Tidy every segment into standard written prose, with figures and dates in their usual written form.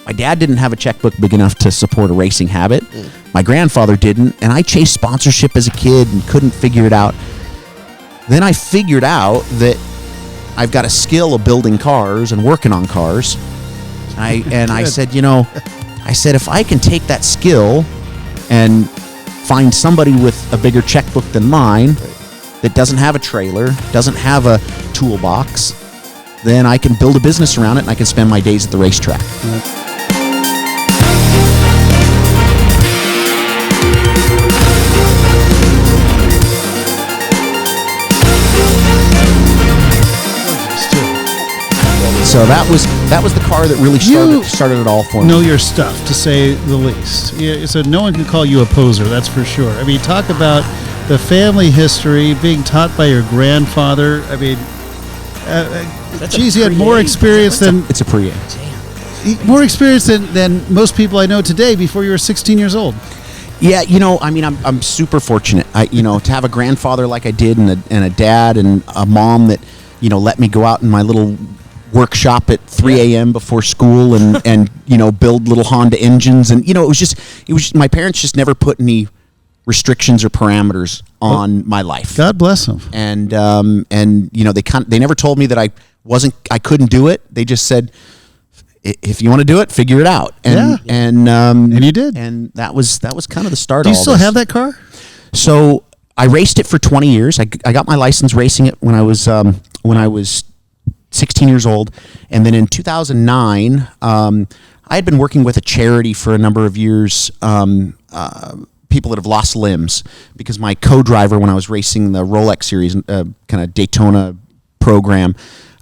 My dad didn't have a checkbook big enough to support a racing habit. My grandfather didn't, and I chased sponsorship as a kid and couldn't figure it out. Then I figured out that I've got a skill of building cars and working on cars. I said, if I can take that skill and find somebody with a bigger checkbook than mine that doesn't have a trailer, doesn't have a toolbox, then I can build a business around it and I can spend my days at the racetrack. So that was the car that really started it all for me. Know your stuff, to say the least. Yeah, so no one can call you a poser, that's for sure. I mean, talk about the family history, being taught by your grandfather. I mean, he had more experience than... It's a pre-A. More experience than most people I know today before you were 16 years old. Yeah, I'm super fortunate. To have a grandfather like I did and a dad and a mom that, let me go out in my little workshop at 3 a.m. before school and build little Honda engines. And, it was just my parents just never put any restrictions or parameters on my life. God bless them. And they never told me that I couldn't do it. They just said, if you want to do it, figure it out. And you did. And that was kind of the start of all this. Do you still have that car? So I raced it for 20 years. I got my license racing it when I was 16 years old. And then in 2009, I had been working with a charity for a number of years, people that have lost limbs, because my co-driver when I was racing the Rolex series, kind of Daytona program,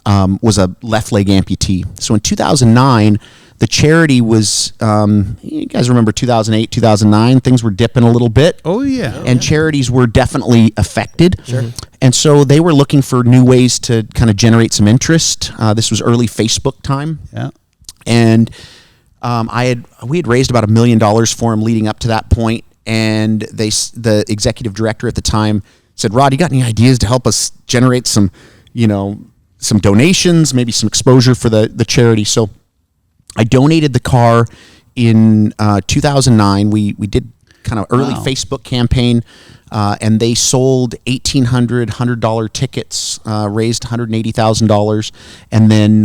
was a left leg amputee. So in 2009, the charity was, you guys remember 2008, 2009, things were dipping a little bit. Oh, yeah. And charities were definitely affected. Sure. And so they were looking for new ways to kind of generate some interest. This was early Facebook time. Yeah. And we had raised about $1 million for him leading up to that point. And the executive director at the time said, Rod, you got any ideas to help us generate some donations, maybe some exposure for the charity? So I donated the car in 2009. We did kind of early Facebook campaign, and they sold 1,800 $100 tickets, raised $180,000, and then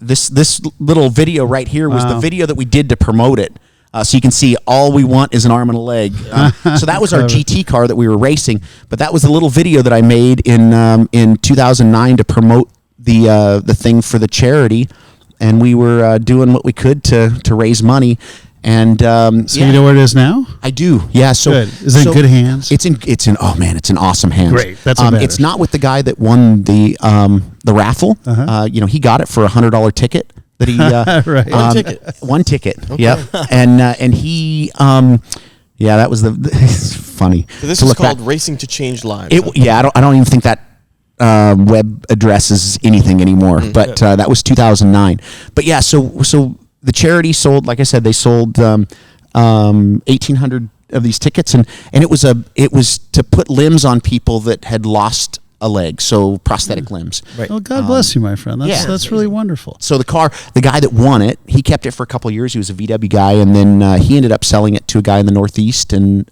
this little video right here was the video that we did to promote it. So you can see all we want is an arm and a leg. So that was our GT car that we were racing, but that was the little video that I made in 2009 to promote the thing for the charity, and we were doing what we could to raise money. And you know where it is now? I do. Yeah. So good. Is it in good hands? It's in awesome hands. Great. That's what matters. It's not with the guy that won the raffle. He got it for a $100 ticket. That he right. One ticket. Okay. Yep. And he that was it's funny. So this is called Racing to Change Lives. I don't even think that web address is anything anymore. But that was 2009. But yeah, so the charity sold, like I said, they sold 1,800 of these tickets, and it was to put limbs on people that had lost a leg, so prosthetic limbs. Right. Well, God bless you, my friend. That's really wonderful. So the guy that won it, he kept it for a couple of years. He was a VW guy, and then he ended up selling it to a guy in the Northeast, and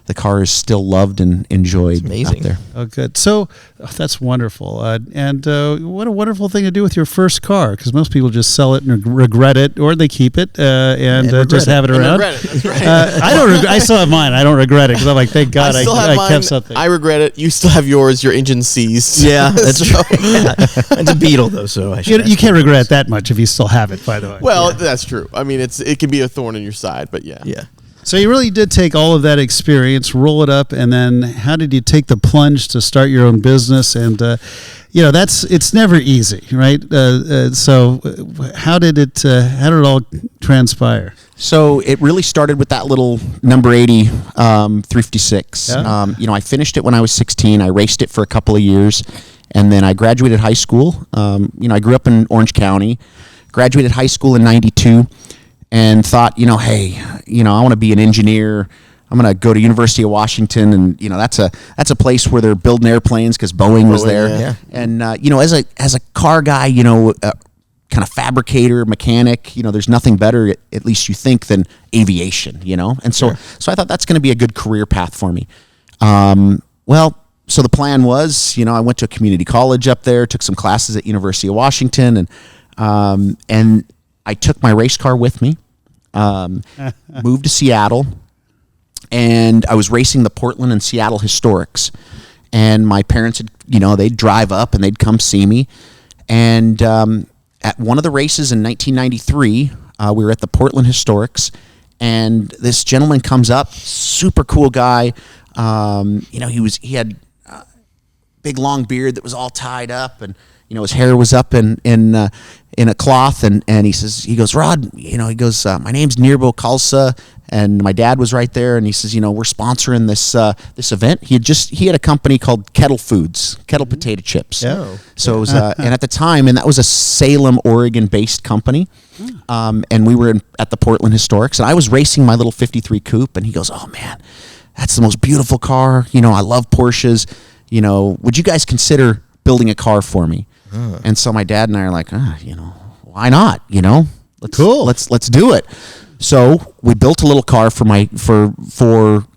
the car is still loved and enjoyed. It's amazing. Out there. Oh, good. So that's wonderful. And what a wonderful thing to do with your first car, because most people just sell it and regret it, or they keep it and just have it around. I still have mine. I don't regret it, because I'm like, thank God I kept something. I regret it. You still have yours. Your engine seized. Yeah, that's true. It's a Beetle, though, so you can't regret that much if you still have it, by the way. Well, that's true. I mean, it can be a thorn in your side, but yeah. Yeah. So you really did take all of that experience, roll it up, and then how did you take the plunge to start your own business? And it's never easey, right? So how did it all transpire? So it really started with that little number 80 356. Yeah. I finished it when I was 16. I raced it for a couple of years, and then I graduated high school. I grew up in Orange County, graduated high school in '92. And thought, hey, I want to be an engineer. I'm going to go to University of Washington, and that's a place where they're building airplanes because Boeing was there. Yeah. And as a car guy, kind kind of fabricator, mechanic. There's nothing better, at least you think, than aviation. And so I thought that's going to be a good career path for me. So the plan was, I went to a community college up there, took some classes at University of Washington, and I took my race car with me, moved to Seattle, and I was racing the Portland and Seattle Historics. And my parents had, they'd drive up and they'd come see me. And at one of the races in 1993, we were at the Portland Historics, and this gentleman comes up, super cool guy. He had a big long beard that was all tied up, and his hair was up in a cloth, and he goes, Rod, my name's Nirbo Khalsa, and my dad was right there, and he says, we're sponsoring this event. He had a company called Kettle Foods, Kettle Potato Chips. Oh. So it was, and at the time, and that was a Salem, Oregon-based company, and we were at the Portland Historics, and I was racing my little 53 coupe, and he goes, oh man, that's the most beautiful car. I love Porsches. Would you guys consider building a car for me? And so my dad and I are like, why not? Let's do it. So we built a little car for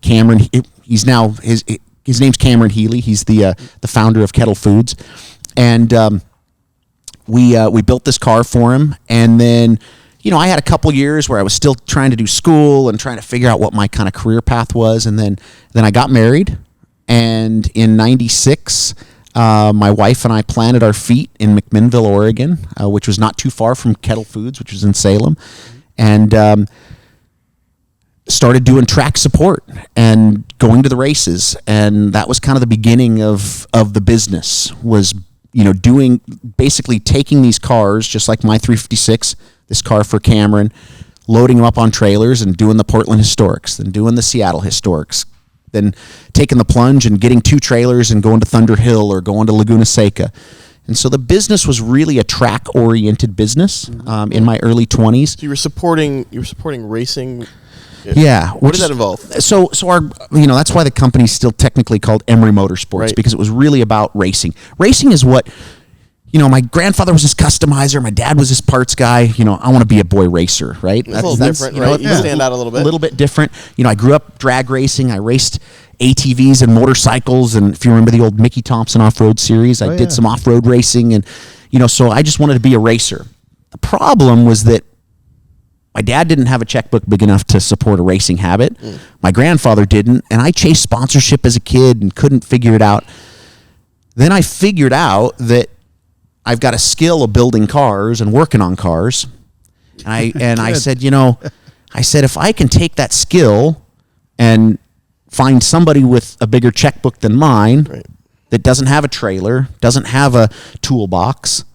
Cameron. He's now his name's Cameron Healy. He's the founder of Kettle Foods, and we built this car for him. And then I had a couple years where I was still trying to do school and trying to figure out what my kind of career path was. And then I got married, and in '96. My wife and I planted our feet in McMinnville, Oregon, which was not too far from Kettle Foods, which was in Salem, and started doing track support and going to the races. And that was kind of the beginning of the business, was, basically taking these cars, just like my 356, this car for Cameron, loading them up on trailers and doing the Portland Historics, then doing the Seattle Historics, then taking the plunge and getting 2 trailers and going to Thunder Hill or going to Laguna Seca. And so the business was really a track-oriented business in my early 20s. So you were supporting racing. Yeah. What does that involve? So our, that's why the company's still technically called Emory Motorsports, right, because it was really about racing. Racing is what, my grandfather was his customizer, my dad was his parts guy. I want to be a boy racer, right? That's a little different, right? You stand out a little bit. A little bit different. I grew up drag racing. I raced ATVs and motorcycles, and if you remember the old Mickey Thompson off-road series, I did some off-road racing, and so I just wanted to be a racer. The problem was that my dad didn't have a checkbook big enough to support a racing habit. My grandfather didn't, and I chased sponsorship as a kid and couldn't figure it out. Then I figured out that I've got a skill of building cars and working on cars. And I said, if I can take that skill and find somebody with a bigger checkbook than mine, right, that doesn't have a trailer, doesn't have a toolbox,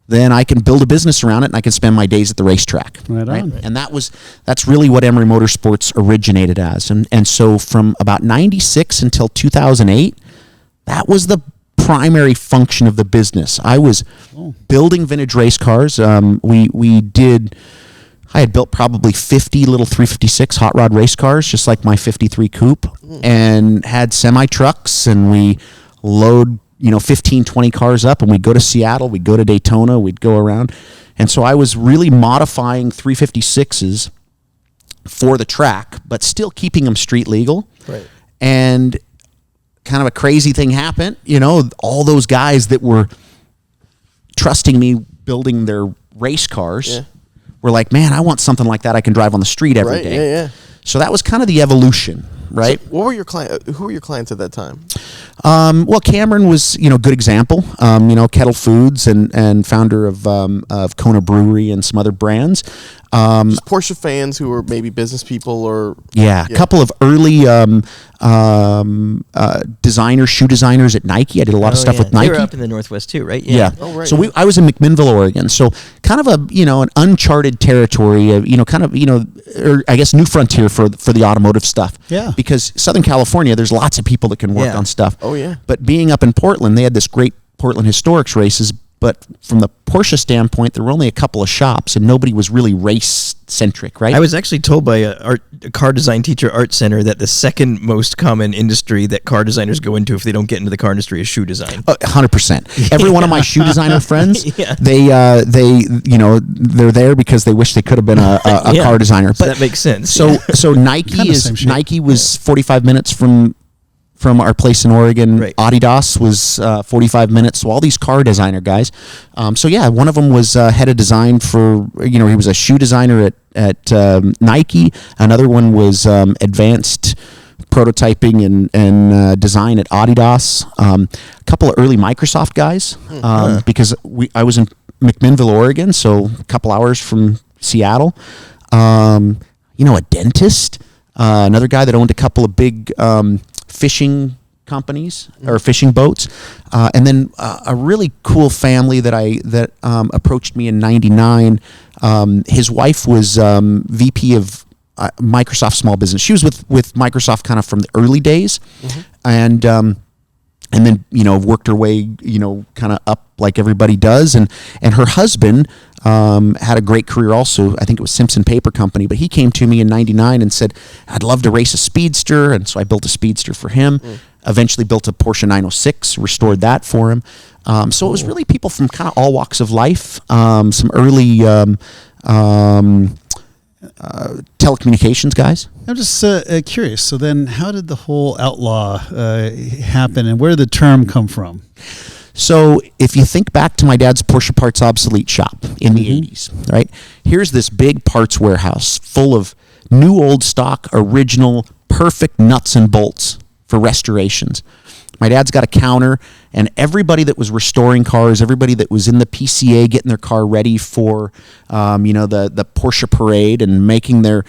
then I can build a business around it, and I can spend my days at the racetrack. Right on. And that's really what Emory Motorsports originated as. And so from about 96 until 2008, that was the primary function of the business. I was building vintage race cars. I had built probably 50 little 356 hot rod race cars, just like my 53 coupe, and had semi trucks, and we load 15, 20 cars up, and we'd go to Seattle, we'd go to Daytona, we'd go around. And so I was really modifying 356s for the track, but still keeping them street legal. Right. And kind of a crazy thing happened. All those guys that were trusting me building their race cars were like, man, I want something like that I can drive on the street every day. Yeah. So that was kind of the evolution, right? So what were your who were your clients at that time? Well, Cameron was, good example. Kettle Foods and founder of Kona Brewery and some other brands. Just Porsche fans who were maybe business people or a couple of early shoe designers at Nike. I did a lot of stuff with Nike. They were up in the Northwest too, right? Yeah. Oh, right. So I was in McMinnville, Oregon. So kind of an uncharted territory, or I guess new frontier for the automotive stuff. Yeah. Because Southern California, there's lots of people that can work on stuff. Oh, yeah. But being up in Portland, they had this great Portland Historics races, But from the Porsche standpoint, there were only a couple of shops, and nobody was really race-centric, right? I was actually told by a car design teacher at Art Center that the second most common industry that car designers go into if they don't get into the car industry is shoe design. 100%. Every one of my shoe designer friends, they they're there because they wish they could have been a car designer. But so that makes sense. So Nike was 45 minutes from our place in Oregon. Right. Adidas was 45 minutes. So all these car designer guys. One of them was head of design for, he was a shoe designer at Nike. Another one was advanced prototyping and design at Adidas. A couple of early Microsoft guys because I was in McMinnville, Oregon, so a couple hours from Seattle. A dentist, another guy that owned a couple of big fishing companies or fishing boats, and then a really cool family that approached me in '99. His wife was VP of Microsoft Small Business. She was with Microsoft kind of from the early days, and then worked her way kind of up like everybody does, and her husband had a great career also. I think it was Simpson Paper Company, but he came to me in '99 and said, I'd love to race a Speedster, and so I built a Speedster for him. Eventually built a Porsche 906, restored that for him. So it was really people from kind of all walks of life, some early telecommunications guys. I'm just curious. So then how did the whole Outlaw happen, and where did the term come from? So if you think back to my dad's Porsche Parts Obsolete shop in the 80s, right? Here's this big parts warehouse full of new old stock, original, perfect nuts and bolts for restorations. My dad's got a counter, and everybody that was restoring cars, everybody that was in the PCA getting their car ready for, the Porsche parade and making their,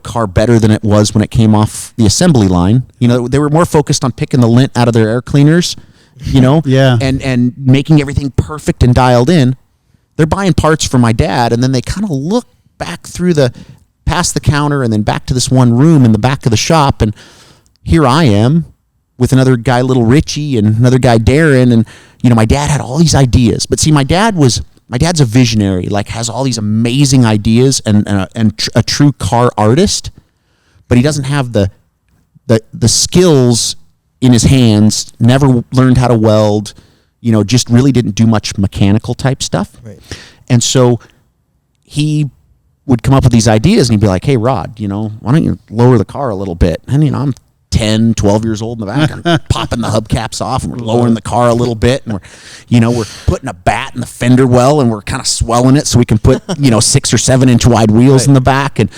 car better than it was when it came off the assembly line. They were more focused on picking the lint out of their air cleaners, and making everything perfect and dialed in. They're buying parts for my dad, and then they kind of look back past the counter and then back to this one room in the back of the shop, and here I am with another guy, Little Richie, and another guy, Darren, and my dad had all these ideas. But see, my dad's a visionary, like has all these amazing ideas and a true car artist, but he doesn't have the skills in his hands, never learned how to weld, just really didn't do much mechanical type stuff. Right. And so he would come up with these ideas, and he'd be like, hey, Rod, why don't you lower the car a little bit? And, I'm 10, 12 years old in the back, and popping the hubcaps off, and we're lowering the car a little bit, and we're putting a bat in the fender well, and we're kind of swelling it so we can put 6 or 7 inch wide wheels in the back. And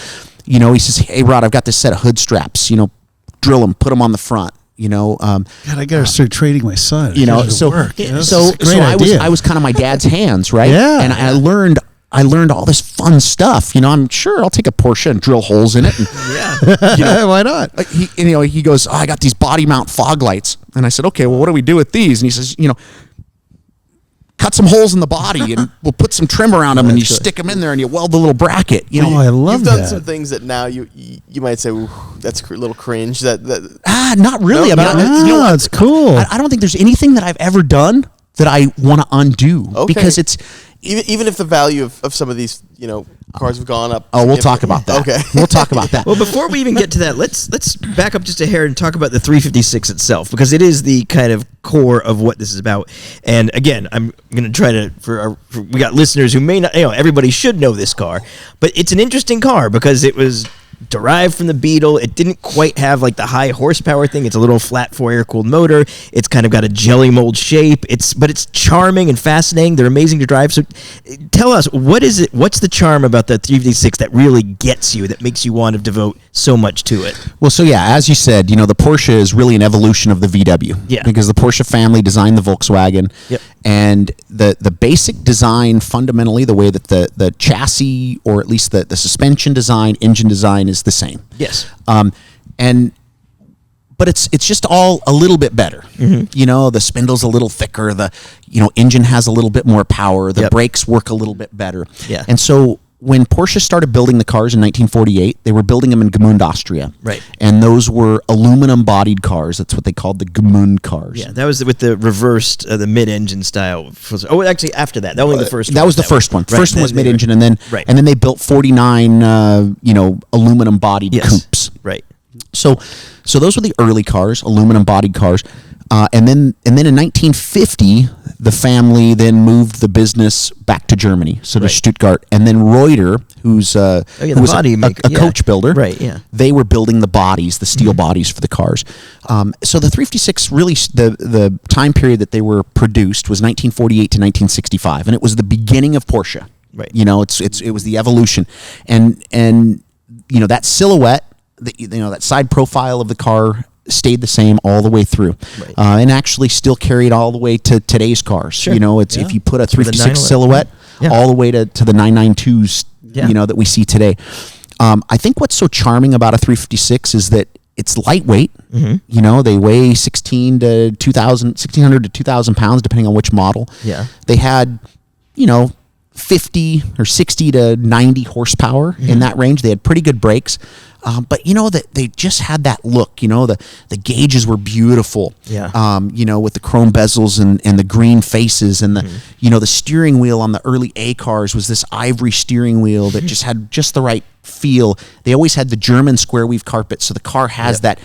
he says, hey, Rod, I've got this set of hood straps, drill them, put them on the front. God, I gotta start trading my son. So I was kind of my dad's hands, right? Yeah. And I learned all this fun stuff. I'm sure I'll take a Porsche and drill holes in it. And, why not? He goes, I got these body mount fog lights, and I said, okay, well, what do we do with these? And he says, cut some holes in the body, and we'll put some trim around them, and you stick them in there, and you weld the little bracket. I love You've that. done some things that now you might say, ooh, that's a little cringe. Not really. No, it's cool. I don't think there's anything that I've ever done that I want to undo because it's. Even if the value of some of these, cars have gone up. Oh, we'll talk about that. Okay. We'll talk about that. Well, before we even get to that, let's back up just a hair and talk about the 356 itself, because it is the kind of core of what this is about. And again, I'm going to try to, we got listeners who may not, everybody should know this car, but it's an interesting car because it was derived from the Beetle. It didn't quite have like the high horsepower thing. It's a little flat 4 air-cooled motor. It's kind of got a jelly mold shape. But it's charming and fascinating. They're amazing to drive. So tell us, what is it? What's the charm about the 356 that really gets you, that makes you want to devote so much to it? Well, so yeah, as you said, the Porsche is really an evolution of the VW. Yeah. Because the Porsche family designed the Volkswagen. Yep. And the basic design, fundamentally, the way that the chassis, or at least the suspension design, engine design is the same. Yes. But it's just all a little bit better. Mm-hmm. The spindle's a little thicker. The engine has a little bit more power. The brakes work a little bit better. Yeah. And so when Porsche started building the cars in 1948, they were building them in Gmünd, Austria. Right. And those were aluminum-bodied cars. That's what they called the Gmünd cars. Yeah, that was with the reversed, the mid-engine style. Oh, actually, after that, only the first. That was the first one. Right. First one was mid-engine, and then they built 49, aluminum-bodied coupes. Right. So those were the early cars, aluminum-bodied cars. And then in 1950, the family then moved the business back to Germany, so to Stuttgart. And then Reuter, who was a coach builder, they were building the bodies, the steel bodies for the cars. So the 356 really, the time period that they were produced was 1948 to 1965, and it was the beginning of Porsche. Right. It was the evolution, and that silhouette, that side profile of the car stayed the same all the way through, and actually still carried all the way to today's cars. Sure. If you put a 356 silhouette all the way to the 992s, that we see today. I think what's so charming about a 356 is that it's lightweight. Mm-hmm. They weigh 1,600 to 2,000 pounds, depending on which model. Yeah. They had, 50 or 60 to 90 horsepower in that range. They had pretty good brakes. But that they just had that look, the gauges were beautiful. Yeah. With the chrome bezels and the green faces and the steering wheel on the early A cars was this ivory steering wheel that just had just the right feel. They always had the German square weave carpet, so the car has that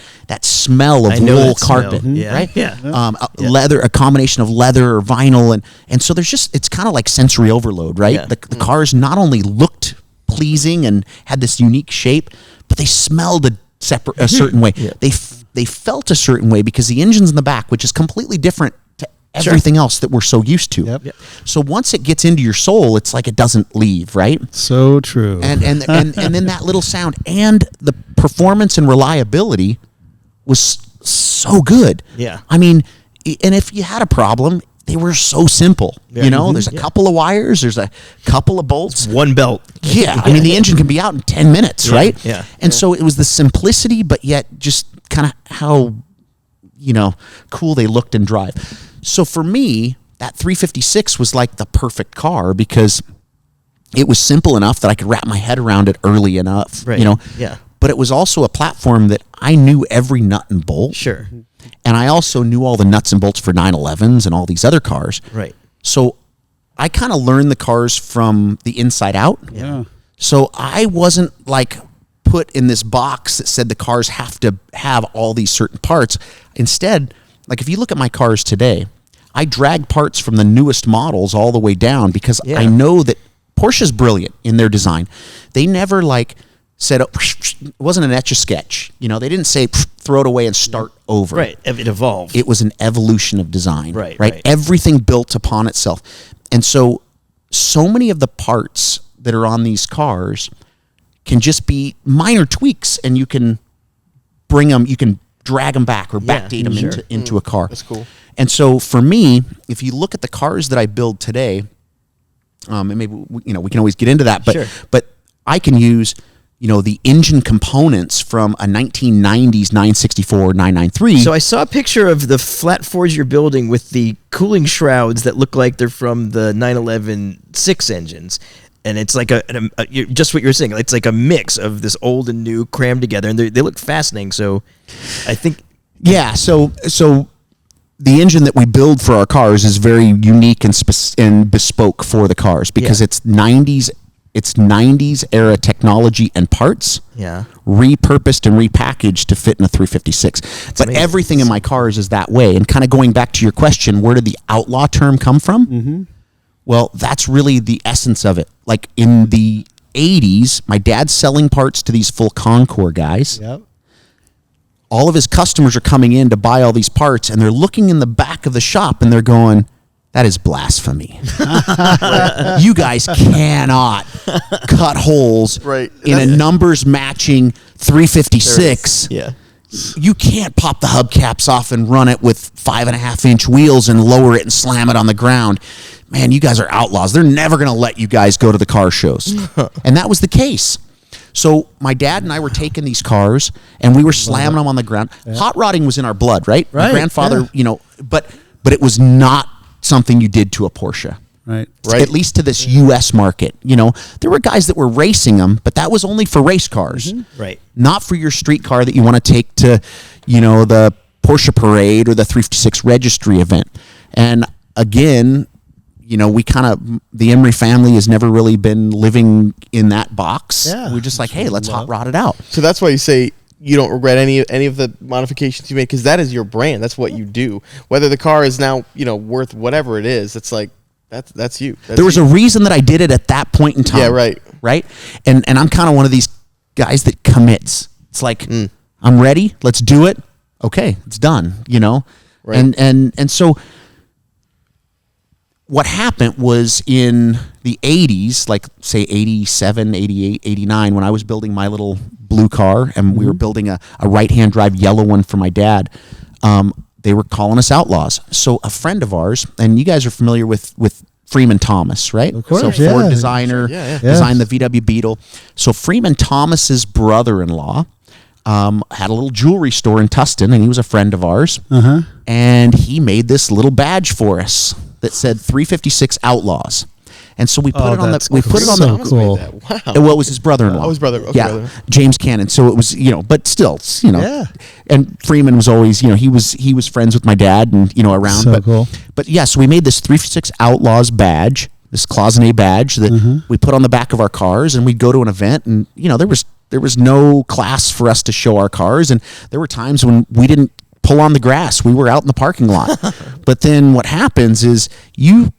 smell of wool carpet, right? Yeah. Leather, a combination of leather or vinyl, and so it's kind of like sensory overload, right? Yeah. The cars not only looked pleasing and had this unique shape, but they smelled a certain way. Yeah. They felt a certain way because the engine's in the back, which is completely different to everything else that we're so used to. Yep. So once it gets into your soul, it's like it doesn't leave, right? So true. And then that little sound and the performance and reliability was so good. Yeah. I mean, and if you had a problem, they were so simple. Yeah. There's a couple of wires, there's a couple of bolts. One belt. Yeah. I mean, the engine can be out in 10 minutes, right? Yeah. And so it was the simplicity, but yet just kind of how, cool they looked and drive. So for me, that 356 was like the perfect car because it was simple enough that I could wrap my head around it early enough, right. Yeah. But it was also a platform that I knew every nut and bolt. Sure. And I also knew all the nuts and bolts for 911s and all these other cars. Right. So I kind of learned the cars from the inside out. Yeah. So I wasn't like put in this box that said the cars have to have all these certain parts. Instead, like if you look at my cars today, I drag parts from the newest models all the way down because I know that Porsche's brilliant in their design. They never said it wasn't an etch-a-sketch. They didn't say throw it away and start over. Right. It evolved. It was an evolution of design. Right. Everything built upon itself. And so many of the parts that are on these cars can just be minor tweaks, and you can bring them, you can drag them back or backdate them into a car. That's cool. And so for me, if you look at the cars that I build today, and maybe we can always get into that, but I can use the engine components from a 1990s 964 993. So I saw a picture of the flat fours you're building with the cooling shrouds that look like they're from the 911 6 engines. And it's like just what you're saying. It's like a mix of this old and new crammed together, and they look fascinating. So I think... Yeah, so the engine that we build for our cars is very unique and bespoke for the cars because it's 90s era technology and parts, repurposed and repackaged to fit in a 356. But amazing. Everything in my cars is that way. And kind of going back to your question, where did the outlaw term come from? Mm-hmm. Well, that's really the essence of it. Like in the 80s, my dad's selling parts to these full Concours guys. Yep. All of his customers are coming in to buy all these parts, and they're looking in the back of the shop, and they're going, that is blasphemy. You guys cannot cut holes in a numbers matching 356. Yeah. You can't pop the hubcaps off and run it with 5.5-inch wheels and lower it and slam it on the ground. Man, you guys are outlaws. They're never going to let you guys go to the car shows. And that was the case. So my dad and I were taking these cars, and we were slamming them on the ground. Yeah. Hot rodding was in our blood, right? My grandfather, but it was not something you did to a Porsche. Right. At least to this U.S. market. There were guys that were racing them, but that was only for race cars. Right. Not for your street car that you want to take to, the Porsche Parade or the 356 registry event. And again, the Emory family has never really been living in that box. Yeah. We're just like, hey, let's hot rod it out. So that's why you say you don't regret any of the modifications you made, because that is your brand. That's what you do. Whether the car is now, worth whatever it is, it's like, that's you. There was a reason that I did it at that point in time. Yeah, right. Right? And I'm kind of one of these guys that commits. It's like, I'm ready. Let's do it. Okay, it's done, Right. And so what happened was in the 80s, like say 87, 88, 89, when I was building my little blue car and we were building a right-hand drive yellow one for my dad, they were calling us outlaws. So a friend of ours, and you guys are familiar with Freeman Thomas, right? Of course, so Ford designer, designed the VW Beetle. So Freeman Thomas's brother-in-law had a little jewelry store in Tustin, and he was a friend of ours. And he made this little badge for us that said 356 Outlaws. And so we put it on the. We put it on so the. cool. Wow. Well, it was his brother-in-law. Oh, his brother. Okay, yeah, brother. James Cannon. So it was, but still, Yeah. And Freeman was always, he was friends with my dad and around. So but, cool. But yeah, so we made this 356 Outlaws badge, this cloisonné badge that we put on the back of our cars, and we'd go to an event, and there was no class for us to show our cars, and there were times when we didn't pull on the grass. We were out in the parking lot. But then what happens is you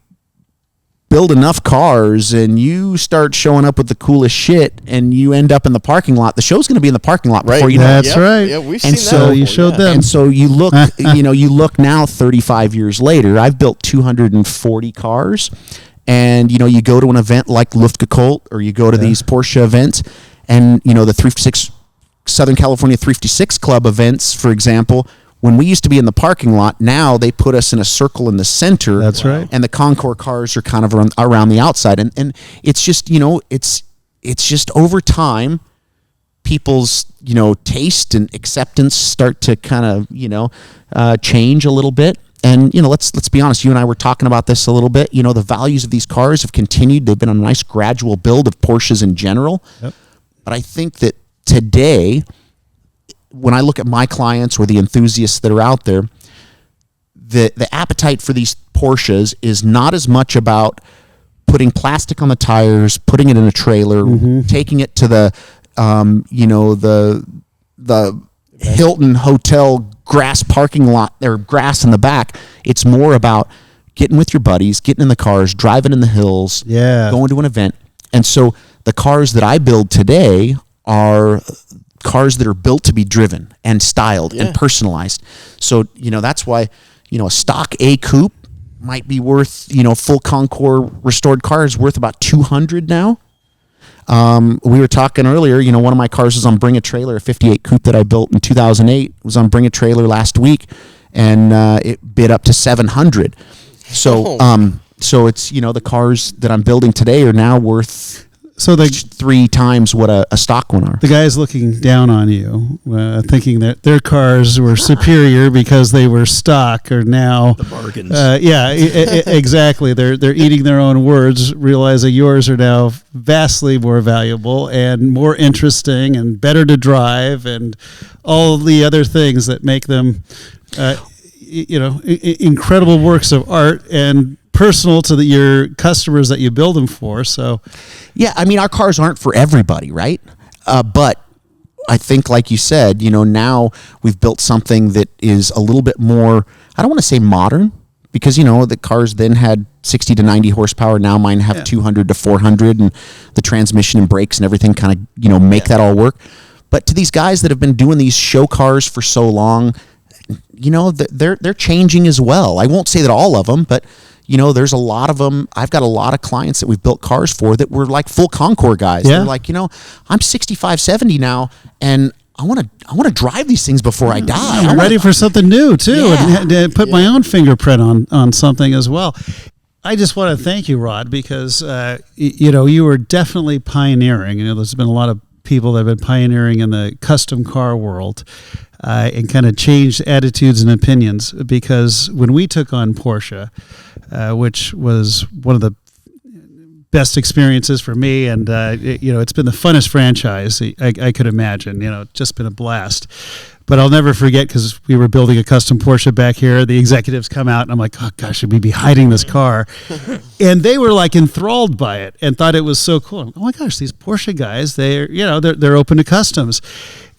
build enough cars and you start showing up with the coolest shit and you end up in the parking lot. The show's going to be in the parking lot before you know it. That's right. Yeah, we've And seen so that you before, showed them. And so you look, you look now 35 years later, I've built 240 cars, and, you go to an event like Luftgekühlt, or you go to these Porsche events, and, the 356 Southern California 356 Club events, for example, when we used to be in the parking lot, now they put us in a circle in the center. That's right. And the Concours cars are kind of around the outside. And it's just, it's just over time, people's, taste and acceptance start to kind of, change a little bit. And, let's be honest, you and I were talking about this a little bit. The values of these cars have continued. They've been a nice gradual build of Porsches in general. Yep. But I think that today, when I look at my clients or the enthusiasts that are out there, the appetite for these Porsches is not as much about putting plastic on the tires, putting it in a trailer, taking it to the Hilton Hotel grass parking lot or grass in the back. It's more about getting with your buddies, getting in the cars, driving in the hills, going to an event. And so the cars that I build today are cars that are built to be driven and styled and personalized. So, that's why, a stock A coupe might be worth, full Concours restored car is worth about $200 now. We were talking earlier, one of my cars was on Bring a Trailer, a 58 coupe that I built in 2008 was on Bring a Trailer last week, and it bid up to $700. So, so it's, the cars that I'm building today are now worth 3 times what a stock one are. The guys looking down on you, thinking that their cars were superior because they were stock, are now The bargains. Exactly. They're eating their own words, realizing yours are now vastly more valuable and more interesting and better to drive, and all the other things that make them, incredible works of art and personal to your customers that you build them for. So, yeah, I mean, our cars aren't for everybody, right? But I think, like you said, now we've built something that is a little bit more, I don't want to say modern, because, the cars then had 60 to 90 horsepower. Now mine have 200 to 400, and the transmission and brakes and everything kind of, make that all work. But to these guys that have been doing these show cars for so long, they're changing as well. I won't say that all of them, but there's a lot of them. I've got a lot of clients that we've built cars for that were like full Concours guys. Yeah. They're like, I'm 65, 70 now, and I want to drive these things before I die. I'm ready for something new too, and put my own fingerprint on something as well. I just want to thank you, Rod, because you were definitely pioneering. There's been a lot of people that have been pioneering in the custom car world and kind of changed attitudes and opinions. Because when we took on Porsche, which was one of the best experiences for me, and it's been the funnest franchise I could imagine. Just been a blast. But I'll never forget, because we were building a custom Porsche back here. The executives come out, and I'm like, oh, gosh, should we be hiding this car? And they were like enthralled by it and thought it was so cool. I'm like, oh my gosh, these Porsche guys, they're open to customs.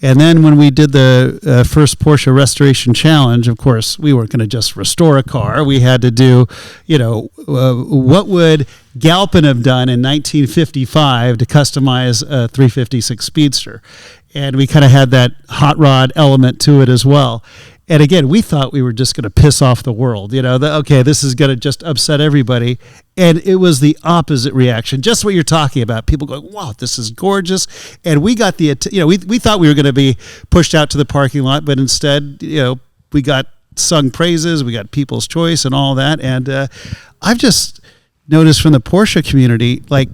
And then when we did the first Porsche Restoration Challenge, of course, we weren't going to just restore a car. We had to do, what would Galpin have done in 1955 to customize a 356 Speedster? And we kind of had that hot rod element to it as well. And again, we thought we were just going to piss off the world. This is going to just upset everybody. And it was the opposite reaction, just what you're talking about. People going, wow, this is gorgeous. And we got we thought we were going to be pushed out to the parking lot, but instead, we got sung praises, we got people's choice and all that. And I've just noticed from the Porsche community, like,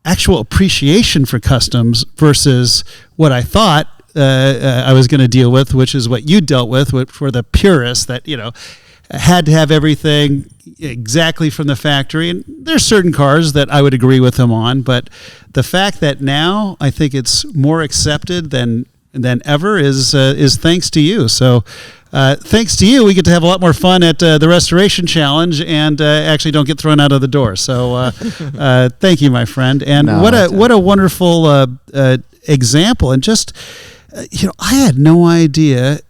actual appreciation for customs versus what I thought I was going to deal with, which is what you dealt with for the purists that, had to have everything exactly from the factory. And there's certain cars that I would agree with them on, but the fact that now I think it's more accepted than ever is thanks to you. So thanks to you, we get to have a lot more fun at the Restoration Challenge and actually don't get thrown out of the door. So thank you, my friend. And what a wonderful example. And just, I had no idea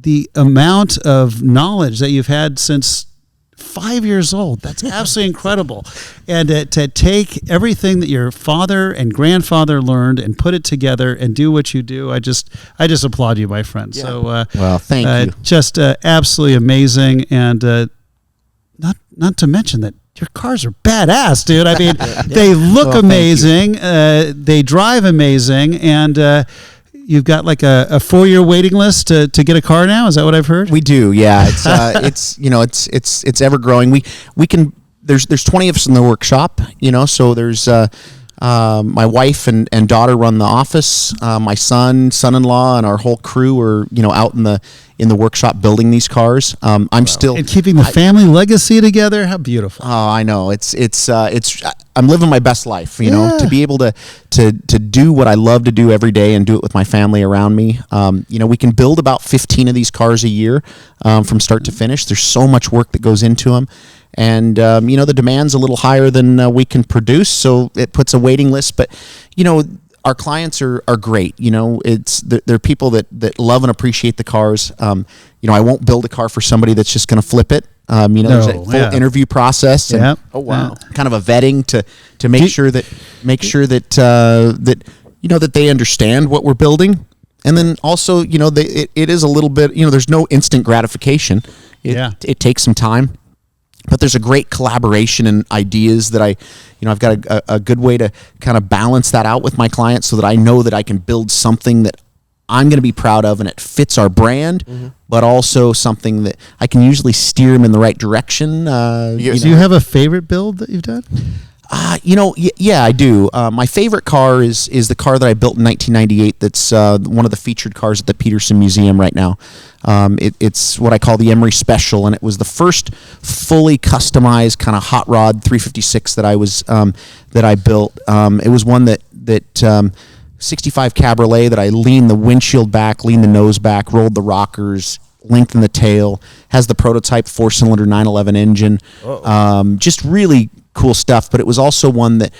the amount of knowledge that you've had since 5 years old. That's absolutely incredible. And to take everything that your father and grandfather learned and put it together and do what you do, I just applaud you, my friend. Yeah. So, well, thank you. Just absolutely amazing. And not to mention that your cars are badass, dude. I mean, they look amazing. They drive amazing. And you've got like a 4-year waiting list to get a car now. Is that what I've heard? We do, yeah. It's ever growing. We can. There's 20 of us in the workshop. So there's my wife and daughter run the office. My son-in-law, and our whole crew are out in the workshop building these cars. I'm still and keeping the family legacy together. How beautiful! Oh, I know. It's I'm living my best life. To be able to do what I love to do every day and do it with my family around me. We can build about 15 of these cars a year from start to finish. There's so much work that goes into them. And, the demand's a little higher than we can produce, so it puts a waiting list. But, our clients are great. They're people that love and appreciate the cars. I won't build a car for somebody that's just going to flip it. There's a full interview process. And, oh, wow. Kind of a vetting to make sure that that they understand what we're building. And then also, it is a little bit, there's no instant gratification. It takes some time. But there's a great collaboration and ideas that I've got a good way to kind of balance that out with my clients so that I know that I can build something that I'm going to be proud of and it fits our brand, but also something that I can usually steer them in the right direction. Do you have a favorite build that you've done? Yeah, I do. My favorite car is the car that I built in 1998. That's one of the featured cars at the Peterson Museum right now. It's what I call the Emory Special, and it was the first fully customized kind of hot rod 356 that I built. It was one that 65 Cabriolet that I leaned the windshield back, leaned the nose back, rolled the rockers, lengthened the tail, has the prototype 4-cylinder 911 engine. Just really cool stuff. But it was also one that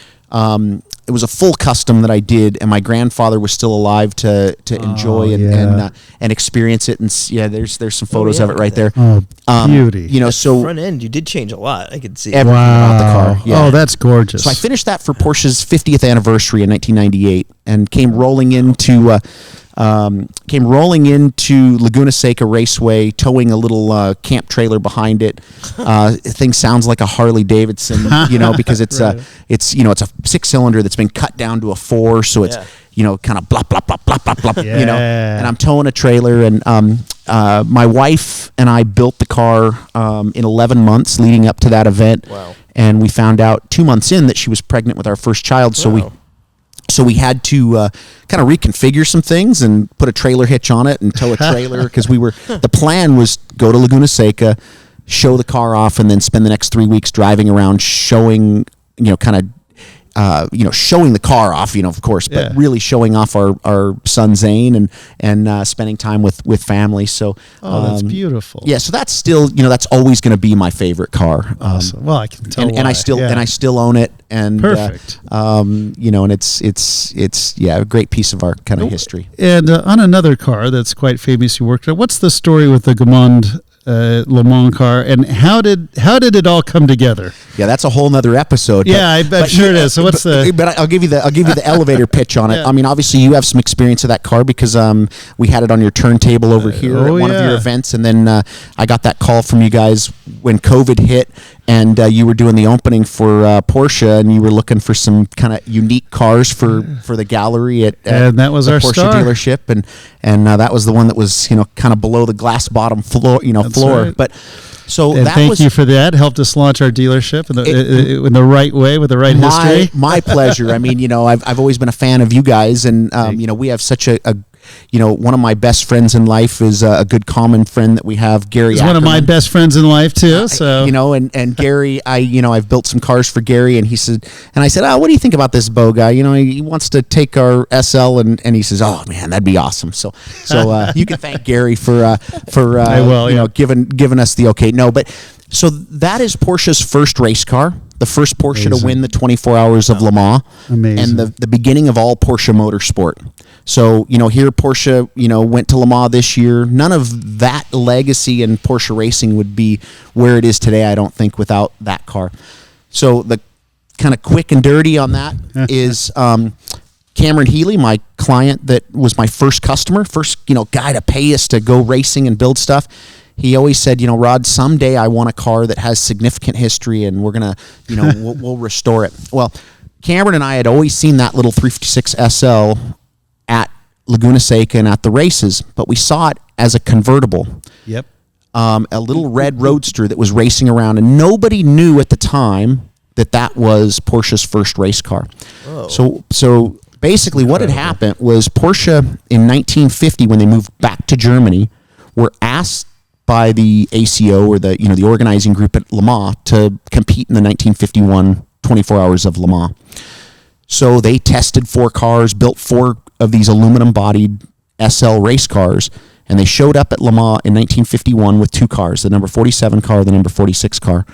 it was a full custom that I did, and my grandfather was still alive to enjoy and experience it. And there's some photos of it right there. Beauty. So front end, you did change a lot. I could see everything about the car. Yeah. Oh, that's gorgeous. So I finished that for Porsche's 50th anniversary in 1998, and came rolling into Laguna Seca Raceway, towing a little camp trailer behind it. Thing sounds like a Harley Davidson, because it's right. It's a 6-cylinder that's been cut down to a 4, so it's kind of blop blop blop blop blop blop. And I'm towing a trailer, and my wife and I built the car in 11 months leading up to that event. Wow. And we found out 2 months in that she was pregnant with our first child, so So we had to kind of reconfigure some things and put a trailer hitch on it and tow a trailer because the plan was go to Laguna Seca, show the car off, and then spend the next 3 weeks driving around showing, showing the car off, of course, but really showing off our son Zane and spending time with family. So, that's beautiful. Yeah, so that's still, that's always going to be my favorite car. Awesome. Well, I can tell. And I still own it. And perfect. And it's a great piece of our kind of history. And on another car that's quite famous, you worked on. What's the story with the Gaumond Le Mans car, and how did it all come together? Yeah, that's a whole nother episode. I'm sure it is. So what's the? But I'll give you the elevator pitch on it. Yeah. I mean, obviously you have some experience of that car because we had it on your turntable over here at one of your events, and then I got that call from you guys when COVID hit, and you were doing the opening for Porsche, and you were looking for some kind of unique cars for the gallery at and that was the our Porsche star dealership, and that was the one that was kind of below the glass bottom floor, floor. Right. But so and thank you for that. Helped us launch our dealership in the right way with the right history. My pleasure. I mean, I've always been a fan of you guys, and we have such a one of my best friends in life is a good common friend that we have, Gary. He's one of my best friends in life too. So and Gary, I've built some cars for Gary, and he said, and I said, what do you think about this Bo guy? He wants to take our SL, and he says, oh man, that'd be awesome. So you can thank Gary for I will, giving us the okay. No, but so that is Porsche's first race car. The first Porsche to win the 24 Hours of Le Mans. Amazing. And the beginning of all Porsche motorsport. So, here Porsche, went to Le Mans this year. None of that legacy in Porsche racing would be where it is today, I don't think, without that car. So the kind of quick and dirty on that is Cameron Healy, my client that was my first customer, first, guy to pay us to go racing and build stuff. He always said, Rod, someday I want a car that has significant history, and we're going to, we'll restore it. Well, Cameron and I had always seen that little 356 SL at Laguna Seca and at the races, but we saw it as a convertible. Yep. A little red roadster that was racing around, and nobody knew at the time that was Porsche's first race car. Oh. So basically what had happened was Porsche in 1950, when they moved back to Germany, were asked by the ACO, or the organizing group at Le Mans, to compete in the 1951 24 Hours of Le Mans. So they tested 4 cars, built 4 of these aluminum-bodied SL race cars, and they showed up at Le Mans in 1951 with 2 cars, the number 47 car, the number 46 car.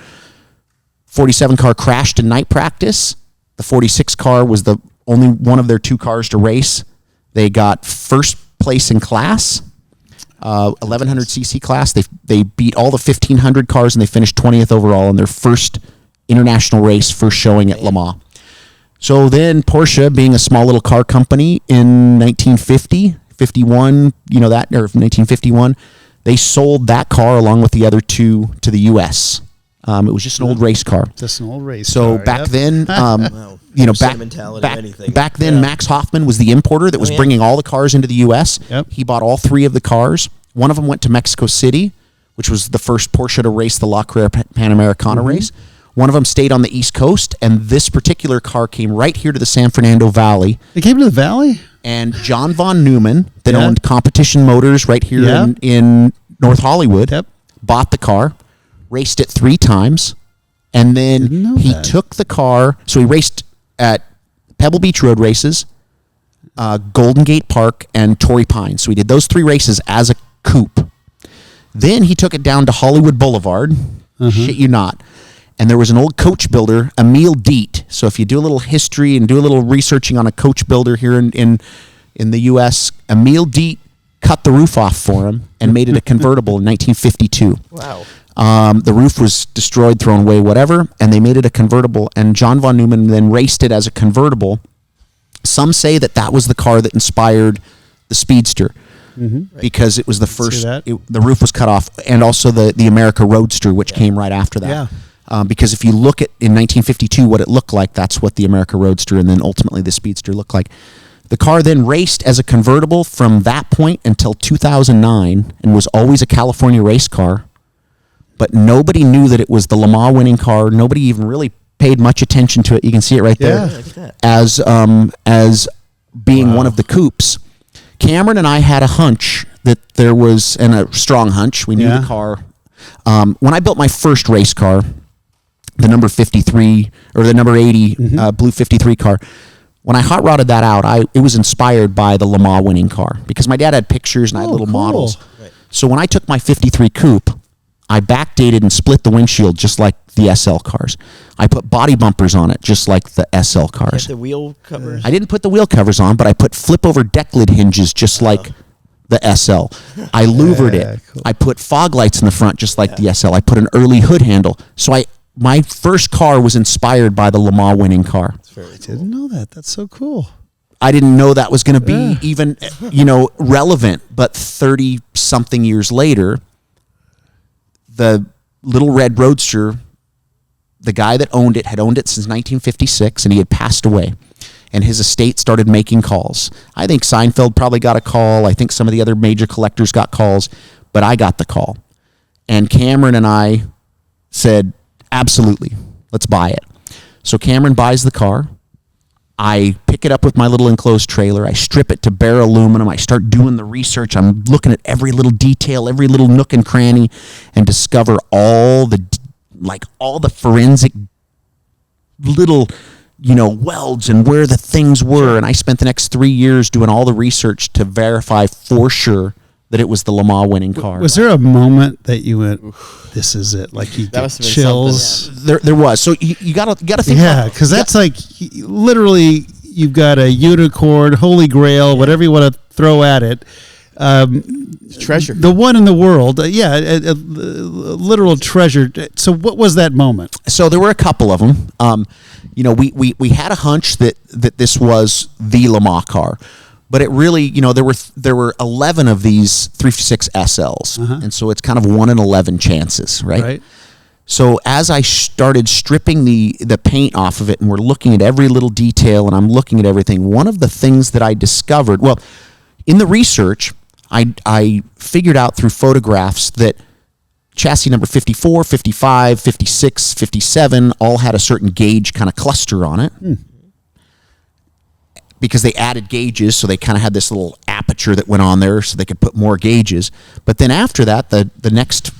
47 car crashed in night practice. The 46 car was the only one of their 2 cars to race. They got first place in class. 1100cc class. They beat all the 1500 cars, and they finished 20th overall in their first international race, first showing at Le Mans. So then Porsche, being a small little car company in 1951, or 1951, they sold that car along with the other 2 to the U.S. It was just an old race car. Just an old race car. So back then, back then, Max Hoffman was the importer that was bringing all the cars into the U.S. Yep. He bought all 3 of the cars. One of them went to Mexico City, which was the first Porsche to race the La Carrera Panamericana race. One of them stayed on the East Coast, and this particular car came right here to the San Fernando Valley. It came to the Valley? And John von Neumann, that owned Competition Motors right here in North Hollywood, bought the car, raced it 3 times, and then he took the car. So he raced at Pebble Beach Road Races, Golden Gate Park, and Torrey Pines. So he did those 3 races as a coupe. Then he took it down to Hollywood Boulevard. Shit you not. And there was an old coach builder, Emil Diet. So if you do a little history and do a little researching on a coach builder here in the U.S., Emil Diet cut the roof off for him and made it a convertible in 1952. Wow. The roof was destroyed, thrown away, whatever, and they made it a convertible. And John von Neumann then raced it as a convertible. Some say that was the car that inspired the Speedster. Because it was the first, the roof was cut off, and also the America Roadster, which came right after that. Yeah. Because if you look at, in 1952, what it looked like, that's what the America Roadster and then ultimately the Speedster looked like. The car then raced as a convertible from that point until 2009 and was always a California race car, but nobody knew that it was the Le Mans winning car. Nobody even really paid much attention to it. You can see it right there. Look at that. As being one of the coupes. Cameron and I had a hunch that there was, and a strong hunch. We knew the car. When I built my first race car, the number 53 or the number 80 blue 53 car, when I hot rodded that out, it was inspired by the Le Mans winning car because my dad had pictures and I had little models. Right. So when I took my 53 coupe, I backdated and split the windshield just like the SL cars. I put body bumpers on it just like the SL cars. The wheel covers? I didn't put the wheel covers on, but I put flip over deck lid hinges just like the SL. I louvered it. Cool. I put fog lights in the front just like the SL. I put an early hood handle. So my first car was inspired by the Le Mans winning car. I didn't know that. That's so cool. I didn't know that was going to be even, relevant. But 30-something years later, the little red Roadster, the guy that owned it had owned it since 1956, and he had passed away. And his estate started making calls. I think Seinfeld probably got a call. I think some of the other major collectors got calls, but I got the call. And Cameron and I said, absolutely, let's buy it. So Cameron buys the car. I pick it up with my little enclosed trailer. I strip it to bare aluminum. I start doing the research. I'm looking at every little detail, every little nook and cranny, and discover all the forensic little, welds and where the things were. And I spent the next 3 years doing all the research to verify for sure that it was the Le Mans winning car. Was there a moment that you went, "This is it"? Like you get chills. There was. So you gotta think. Yeah, because that's like literally you've got a unicorn, holy grail, whatever you want to throw at it. Treasure. The one in the world. A literal treasure. So what was that moment? So there were a couple of them. We had a hunch that this was the Le Mans car. But it really, there were 11 of these 356 SLs, and so it's kind of 1 in 11 chances, right? So as I started stripping the paint off of it, and we're looking at every little detail, and I'm looking at everything, one of the things that I discovered, well, in the research, I figured out through photographs that chassis number 54, 55, 56, 57 all had a certain gauge kind of cluster on it. Because they added gauges, so they kind of had this little aperture that went on there so they could put more gauges. But then after that, the next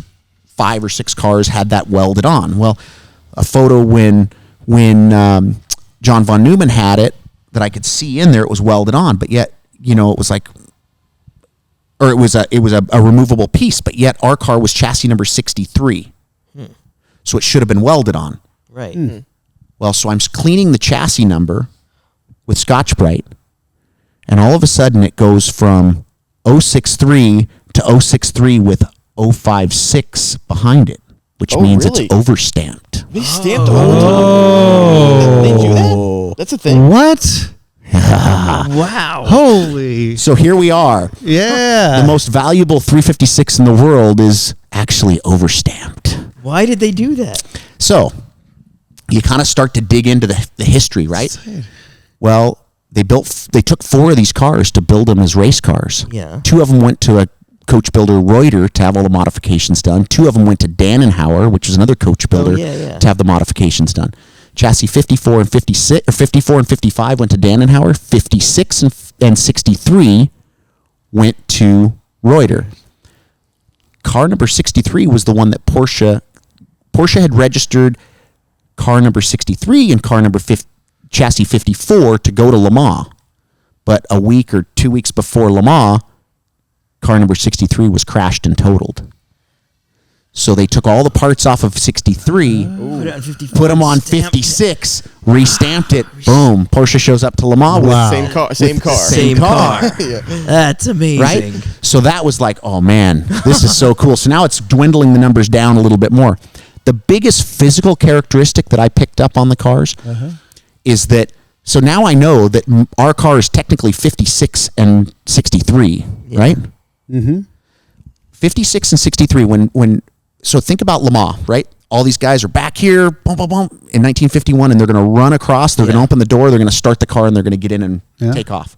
5 or 6 cars had that welded on. Well, a photo when John von Neumann had it that I could see in there, it was welded on, but yet, it was like, or it was a removable piece, but yet our car was chassis number 63. So it should have been welded on. Right. Well, so I'm cleaning the chassis number with Scotch-Brite, and all of a sudden it goes from 063 to 063 with 056 behind it, which means really? It's overstamped. They stamped all the time. They do that? That's a thing. What? Wow. Holy. So here we are. Yeah. The most valuable 356 in the world is actually overstamped. Why did they do that? So you kind of start to dig into the history, right? Well, they took 4 of these cars to build them as race cars. Yeah. 2 of them went to a coach builder, Reuter, to have all the modifications done. 2 of them went to Dannenhauer, which is another coach builder, to have the modifications done. Chassis 54 and 56, or 54 and 55 went to Dannenhauer. 56 and 63 went to Reuter. Car number 63 was the one that Porsche had registered car number 63 and car number chassis 54 to go to Le Mans. But a week or 2 weeks before Le Mans, car number 63 was crashed and totaled. So they took all the parts off of 63, put them on 56, restamped it, boom, Porsche shows up to Le Mans with same car. Same car. Yeah. That's amazing. Right? So that was like, oh man, this is so cool. So now it's dwindling the numbers down a little bit more. The biggest physical characteristic that I picked up on the cars is that, so now I know that our car is technically 56 and 63, right? Mm-hmm. 56 and 63, so think about Le Mans, right? All these guys are back here, boom, boom, boom, in 1951, and they're going to run across, they're going to open the door, they're going to start the car, and they're going to get in and take off.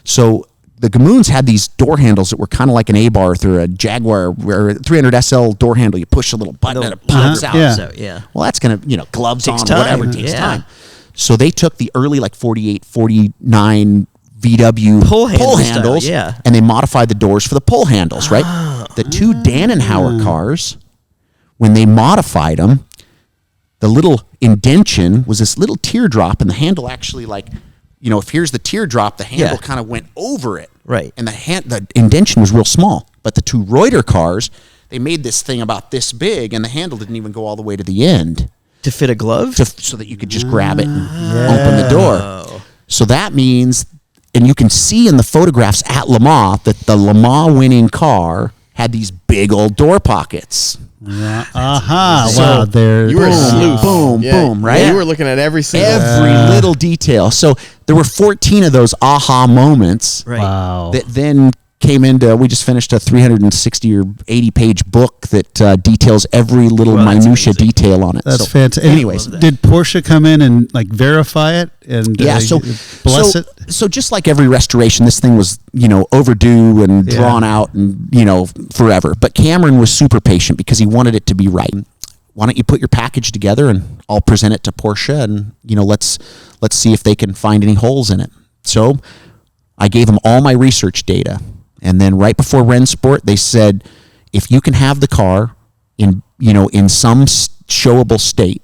So the Gamoons had these door handles that were kind of like an Abarth or a Jaguar or a 300 SL door handle. You push a little button and it pops out. Yeah. Well, that's going to, gloves Takes on, time. whatever, takes Yeah. time. So they took the early 48, 49 VW Pull handle handles style, yeah. and they modified the doors for the pull handles, right? The two Dannenhauer cars, when they modified them, the little indention was this little teardrop, and the handle actually if here's the teardrop, the handle kind of went over it. Right. And the indention was real small. But the two Reuter cars, they made this thing about this big, and the handle didn't even go all the way to the end. To fit a glove? So that you could just grab it and open the door. So that means, and you can see in the photographs at Le Mans, that the Le Mans winning car had these big old door pockets. Yeah. Wow. So There. You were a sleuth. Boom, boom, right? You were looking at every little detail. So there were 14 of those aha moments Right. Wow. that then came into. We just finished a 360 or 80 page book that details every little That's minutia amazing. detail on it. That's So, fantastic. Anyways, Did Porsche come in and verify it and bless it? So just like every restoration, this thing was overdue and drawn out and forever. But Cameron was super patient because he wanted it to be right. Why don't you put your package together and I'll present it to Porsche and let's see if they can find any holes in it. So I gave them all my research data, and then right before Rennsport, they said, if you can have the car in some showable state,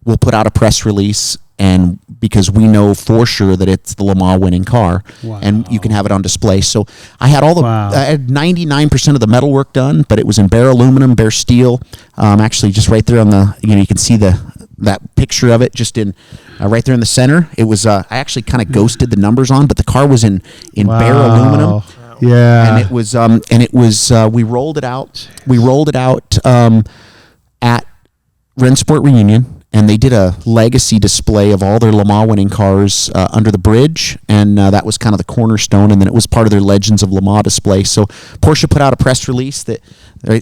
we'll put out a press release, and because we know for sure that it's the Le Mans winning car, and you can have it on display. So I had I had 99% of the metal work done, but it was in bare aluminum, bare steel. Actually, just right there on the, you can see that picture of it just in right there in the center. It was I actually kind of ghosted the numbers on, but the car was in bare aluminum. Yeah, and it was we rolled it out. We rolled it out at Rennsport Reunion. And they did a legacy display of all their Le Mans winning cars under the bridge, and that was kind of the cornerstone. And then it was part of their Legends of Le Mans display. So Porsche put out a press release that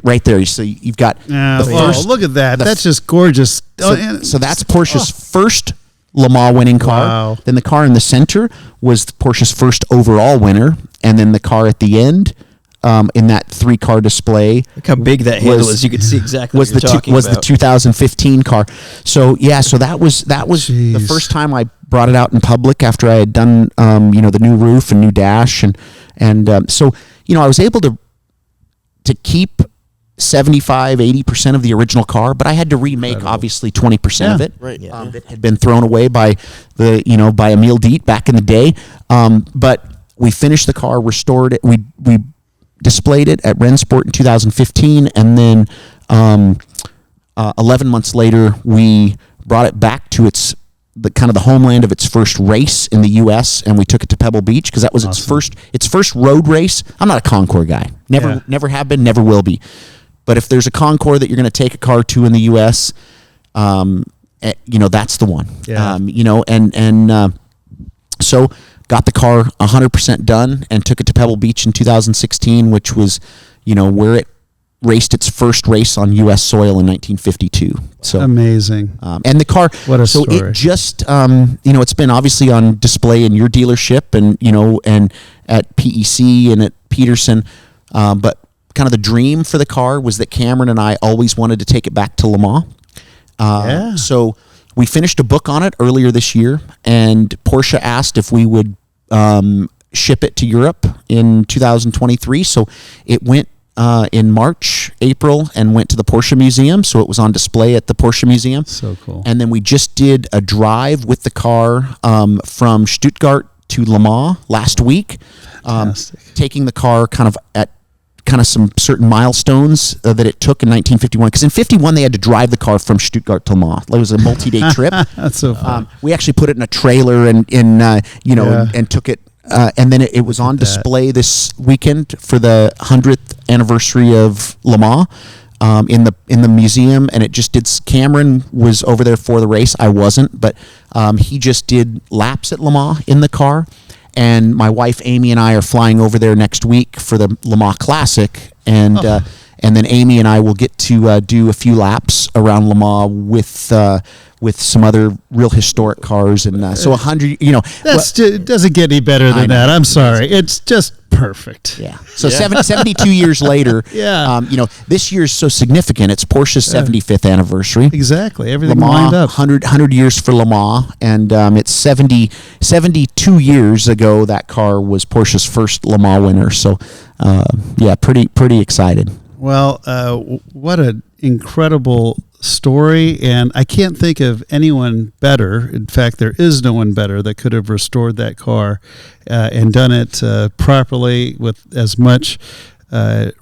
right there. So you've got the first. Look at that! That's just gorgeous. So that's Porsche's first Le Mans winning car. Wow. Then the car in the center was Porsche's first overall winner, and then the car at the end. In that 3-car display. Look how big that handle is. You could see exactly what you're talking about. Was the 2015 car. So that was the first time I brought it out in public after I had done the new roof and new dash and so I was able to keep 75-80% of the original car, but I had to remake obviously 20% of it. Right. That had been thrown away by by Emile Diet back in the day. But we finished the car, restored it. We displayed it at Rennsport in 2015, and then 11 months later, we brought it back to the homeland of its first race in the U.S., and we took it to Pebble Beach because that was its first road race. I'm not a Concours guy, never have been, never will be. But if there's a Concours that you're going to take a car to in the U.S., that's the one. Yeah. So got the car 100% done and took it to Pebble Beach in 2016, which was, where it raced its first race on U.S. soil in 1952. So amazing. And the car, what a so story. It just, it's been obviously on display in your dealership and, and at PEC and at Peterson. But kind of the dream for the car was that Cameron and I always wanted to take it back to Le Mans. So we finished a book on it earlier this year, and Porsche asked if we would ship it to Europe in 2023. So it went in March, April, and went to the Porsche Museum. So it was on display at the Porsche Museum. So cool. And then we just did a drive with the car from Stuttgart to Le Mans last week, taking the car kind of at some certain milestones that it took in 1951. Because in 51 they had to drive the car from Stuttgart to Le Mans. It was a multi-day trip. That's so fun. We actually put it in a trailer and took it. And then it was on display this weekend for the 100th anniversary of Le Mans in the museum, and it just did. Cameron was over there for the race. I wasn't, but he just did laps at Le Mans in the car. And my wife Amy and I are flying over there next week for the Le Mans Classic, and and then Amy and I will get to do a few laps around Le Mans with some other real historic cars, and so 100. It doesn't get any better than that. I'm sorry, it's just perfect. Yeah. So 72 years later. Yeah. This year is so significant. It's Porsche's 75th anniversary. Exactly. Everything Le Mans, lined up. 100 years for Le Mans, and it's 72 years ago that car was Porsche's first Le Mans winner. So, pretty excited. Well, what an incredible story, and I can't think of anyone better. In fact, there is no one better that could have restored that car and done it properly with as much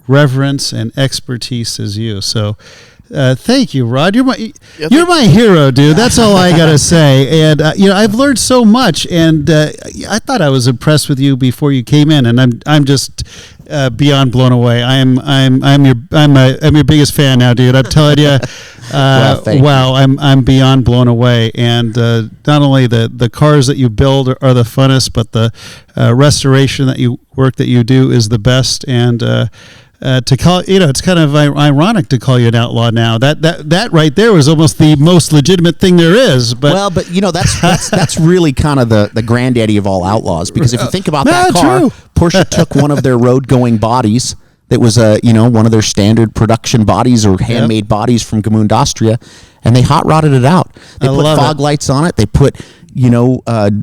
reverence and expertise as you. So thank you, Rod. You're my hero, dude. That's all I gotta say. And I've learned so much, and I thought I was impressed with you before you came in, and I'm just beyond blown away. I'm your biggest fan now, dude. I'm telling you. Wow, I'm beyond blown away, and not only the cars that you build are the funnest, but the restoration that you do is the best. And to call, it's kind of ironic to call you an outlaw now. That right there was almost the most legitimate thing there is. But that's really kind of the granddaddy of all outlaws, because if you think about that car, true. Porsche took one of their road-going bodies. That was one of their standard production bodies or handmade bodies from Gmünd, Austria, and they hot rodded it out. They put fog lights on it. They put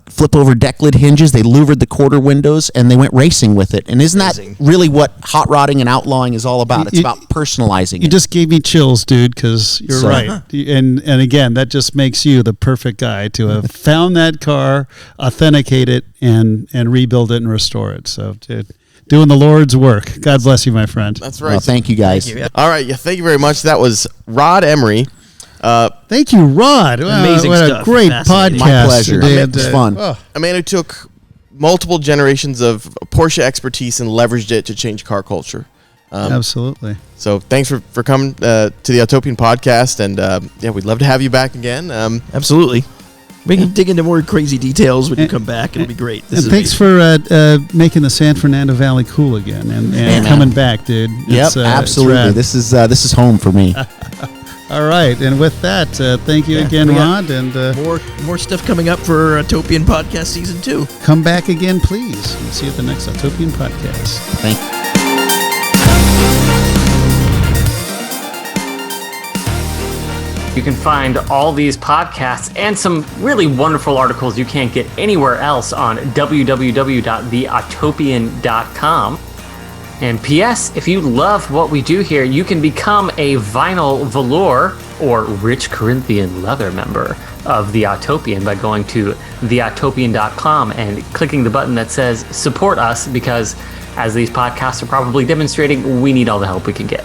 flip over deck lid hinges. They louvered the quarter windows, and they went racing with it. And isn't that really what hot rodding and outlawing is all about? It's about personalizing it. You just gave me chills, dude, because you're right. And again, that just makes you the perfect guy to have found that car, authenticate it, and rebuild it and restore it. So, dude, doing the Lord's work. God bless you, my friend. That's right. Well, thank you, guys. Thank you, yeah. All right. Yeah. Thank you very much. That was Rod Emory. Thank you, Rod. Amazing what stuff. a great Fascinating. podcast. My pleasure. It's fun. A man who took multiple generations of Porsche expertise and leveraged it to change car culture. Absolutely. So thanks for coming to the Autopian podcast, and we'd love to have you back again. Absolutely. We can dig into more crazy details when you come back. It'll be great. Thanks for making the San Fernando Valley cool again and coming back, dude. Yep, absolutely. This is home for me. All right, and with that, thank you again, Rod, and more stuff coming up for Autopian Podcast Season 2. Come back again, please. We'll see you at the next Autopian Podcast. Thank you. You can find all these podcasts and some really wonderful articles you can't get anywhere else on www.theautopian.com. And P.S., if you love what we do here, you can become a vinyl velour or rich Corinthian leather member of The Autopian by going to theautopian.com and clicking the button that says support us, because as these podcasts are probably demonstrating, we need all the help we can get.